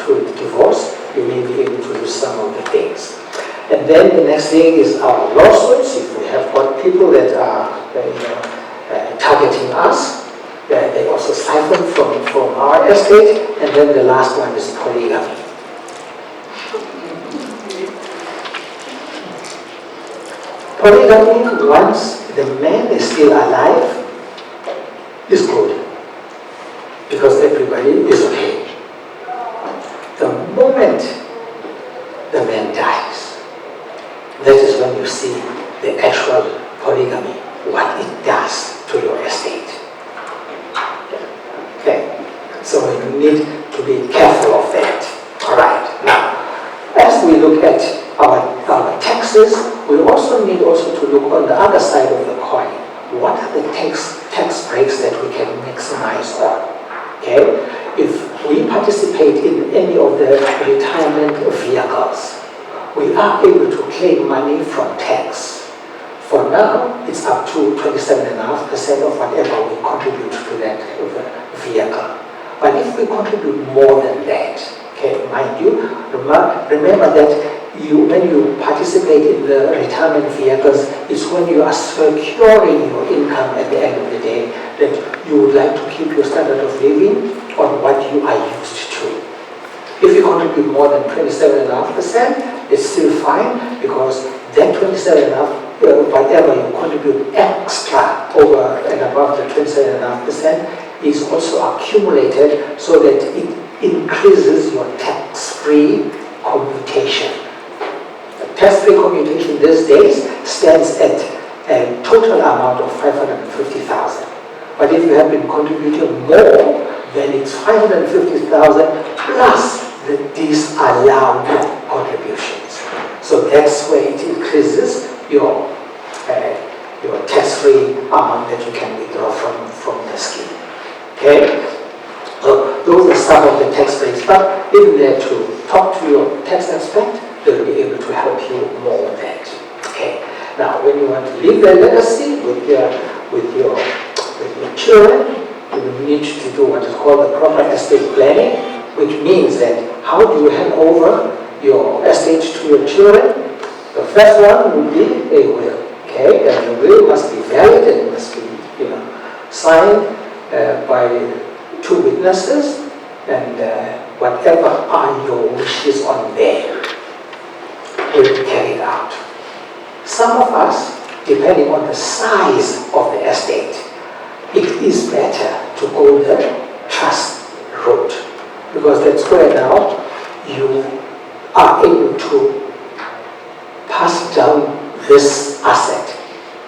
to divorce, you may be able to do some of the things. And then the next thing is our lawsuits. If we have got people that are targeting us, they also siphon from our estate. And then the last one is polygamy. Polygamy, once the man is still alive, is good, because everybody is okay. The moment the man dies, that is when you see the actual polygamy, what it does to your estate. Okay, so you need to be careful of that. All right, now, as we look at our taxes, we also need to look on the other side of the coin. What are the tax breaks that we can maximize on? Okay, if we participate in any of the retirement vehicles, we are able to claim money from tax. For now, it's up to 27.5% of whatever we contribute to that vehicle. But if we contribute more than that, okay, mind you, remember that when you participate in the retirement vehicles, it's when you are securing your income at the end of the day that you would like to keep your standard of living on what you are used to. If you contribute more than 27.5%, it's still fine, because that 27.5%, whatever you contribute extra over and above the 27.5% is also accumulated so that it increases your tax-free commutation. Tax-free commutation these days stands at a total amount of 550,000. But if you have been contributing more, then it's 550,000 plus the disallowed contributions. So that's where it increases your tax-free amount that you can withdraw from the scheme. Okay? So those are some of the tax breaks. But even there to talk to your tax expert, they'll be able to help you more with that. Okay. Now, when you want to leave a legacy with your children, you need to do what is called the proper estate planning, which means that how do you hand over your estate to your children? The first one would be a will. Okay, and the will must be valid and it must be signed by 2 witnesses, and whatever are your wishes on there will be carried out. Some of us, depending on the size of the estate, it is better to go the trust route, because that's where now you are able to pass down this asset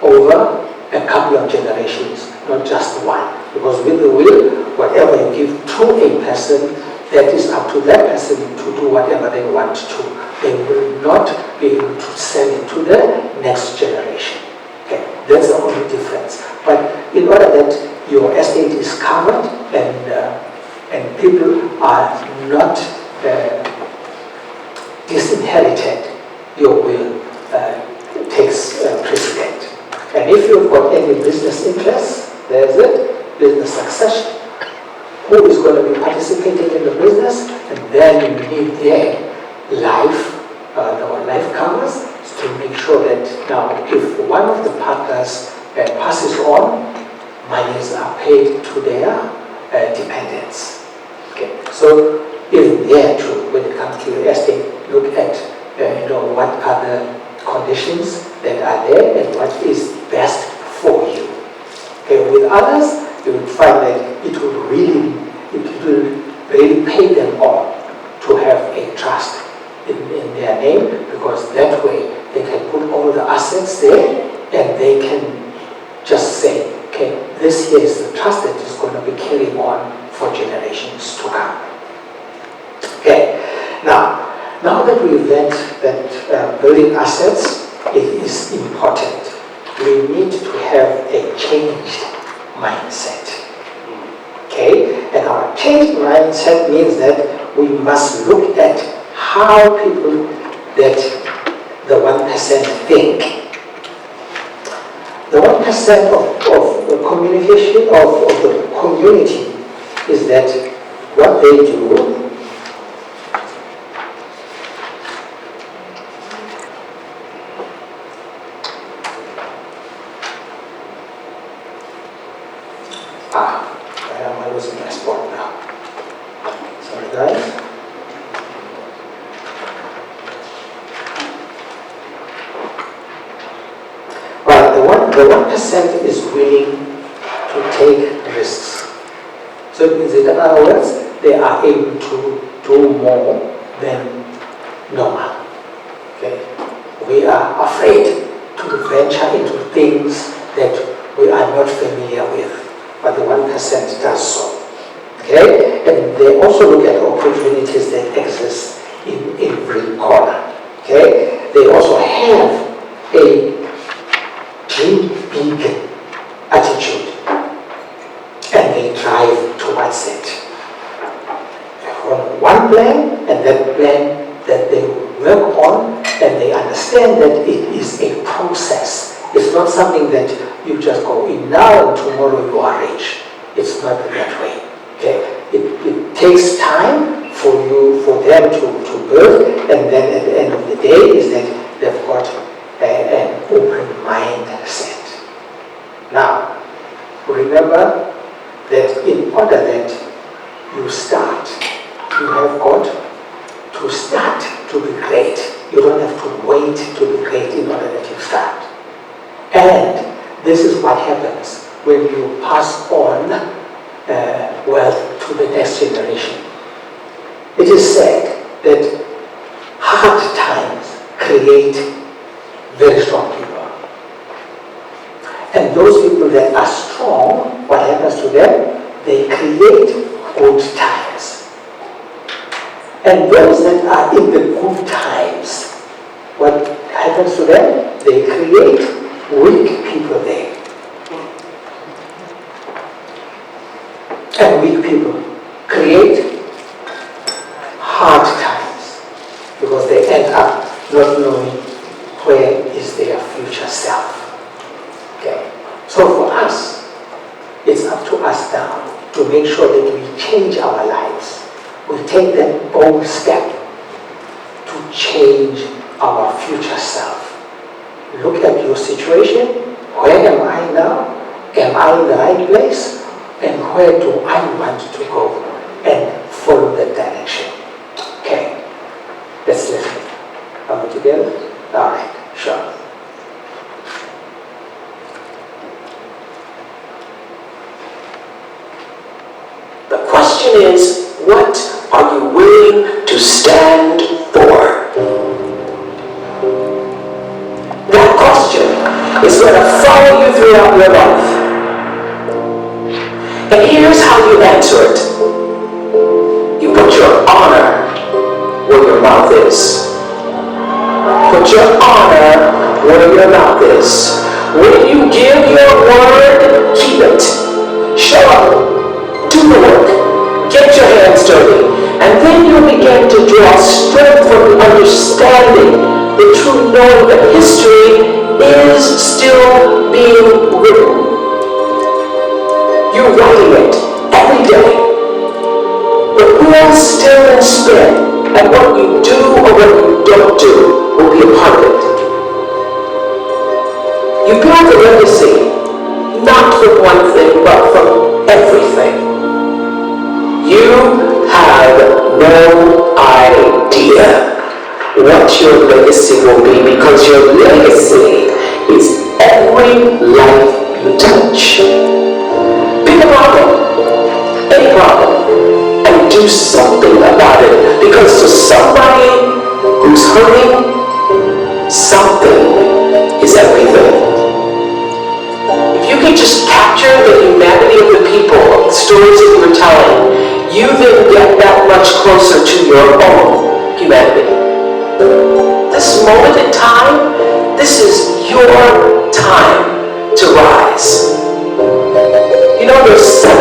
over a couple of generations, not just one. Because with the will, whatever you give to a person, that is up to that person to do whatever they want to. They will not be able to sell it to the next generation. Okay, that's the only difference. But in order that your estate is covered and people are not disinherited, your will takes precedent. And if you've got any business interests, there's it, business succession. Who is going to be participating in the business? And then you need their life covers to make sure that now if one of the partners passes on, monies are paid to their dependents. Okay, so even there too, when it comes to your estate, look at what are the conditions that are there and what is best for you. Okay, with others, you will find that it will really pay them off to have a trust in their name, because that way they can put all the assets there and they can just say, okay, this here is the trust that is going to be carrying on for generations to come. Okay, now that we've learned that building assets is important, we need to have a changed mindset. Okay, and our changed mindset means that we must look at how people that the 1% think. The 1% of the communication of the community is that what they do respond now. Sorry guys. Well, the 1% is willing to take risks. So it means in other words, they are able to do more than normal. Okay? We are afraid to venture into things that we are not familiar with, but the 1% does so. Okay? And they also look at opportunities that exist in every corner. Okay? They also have a dream big attitude, and they drive towards it. From one plan, and that plan that they work on, and they understand that it is a process. It's not something that you just go in now and tomorrow you are rich. It's not that way. Okay? It takes time for them to build, and then at the end of the day is that they've got an open mindset. Now, remember that in order that you start, you have got to start to be great. You don't have to wait to be great in order that you start. And this is what happens when you pass on wealth to the next generation. It is said that hard times create very strong people. And those people that are strong, what happens to them? They create good times. And those that are in the good times, what happens to them? They create weak people there. And weak people create hard times because they end up not knowing where is their future self. Okay. So for us, it's up to us now to make sure that we change our lives. We take that bold step to change our future self. Look at your situation. Where am I now? Am I in the right place? And where do I want to go? And follow that direction. Okay. Let's listen. Are we together? All right. Sure. The question is, what are you willing to stand for? That question is going to follow you throughout your life. And here's how you answer it. You put your honor where your mouth is. Put your honor where your mouth is. When you give your word, keep it. Show up. Do the work. Get your hands dirty. And then you'll begin to draw strength from the understanding, the true knowing that history is still being written. You're writing it every day. The wheel's still in spin, and what you do or what you don't do will be a part of it. You build a legacy, not from one thing, but from everything. You have no idea what your legacy will be, because your legacy is every life you touch. Pick a problem, any problem, and do something about it, because to somebody who's hurting, something is everything. If you can just capture the humanity of the people, of the stories that you were telling, you then get that much closer to your own humanity. This moment in time, this is your time to rise. You know, there's 7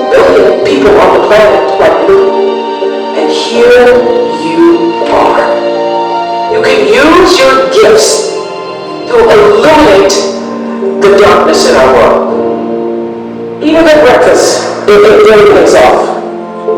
billion people on the planet like you, and here you are. You can use your gifts to illuminate the darkness in our world. Even at breakfast, it really pays off.